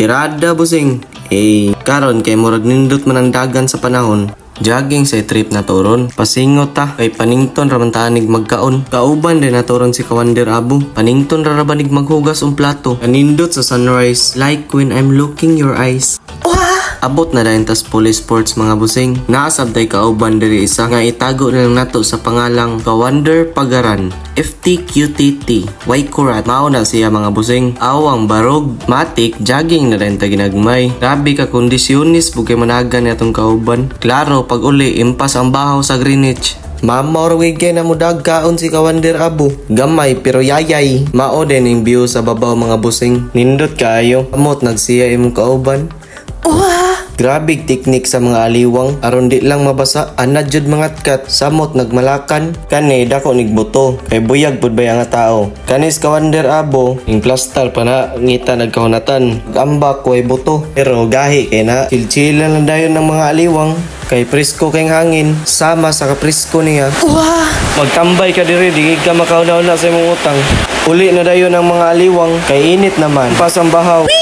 Tirada busing. Karon kay murag nindot man ang dagan sa panahon. Jogging sa trip na turon. Pasingot ta kay panington raman tanig magkaon. Kauban din na turon si Kawander Abu. Panington rarabanig maghugas ang plato. Kanindot sa sunrise like when I'm looking your eyes. Abot na dayon tas police sports mga busing. Naasabday kauban diri isa nga itago na lang nato sa pangalang Kawander Pagaran. FTQTT. Way kurat. Mao na siya mga busing. Awang barog. Matik. Jogging na rin ta ginagmay. Grabe ka kondisyonis bugay managan atong kauban. Klaro pag uli impas ang bahaw sa Greenwich. Mama or weekend na mo dagkaon si Kawander Abu. Gamay pero yayay. Mao din yung view sa babaw mga busing. Nindot kayo. Amot nagsiya imong kauban. Grabe teknik sa mga aliwang aron di lang mabasa anad jud mga kat samot nagmalakan kani dako nigbuto kay buyag pud bay nga tao kanis Kawander Abo ning plastar pa na ngita nagkahunatan ambak way buto pero gahi kay na chilchilan lang dayon ng mga aliwang kay presko kay hangin sama sa kapresko niya. Magtambay ka diri di ka makauna-una sa imong utang uli na dayon ang mga aliwang kay init naman pas ang bahaw.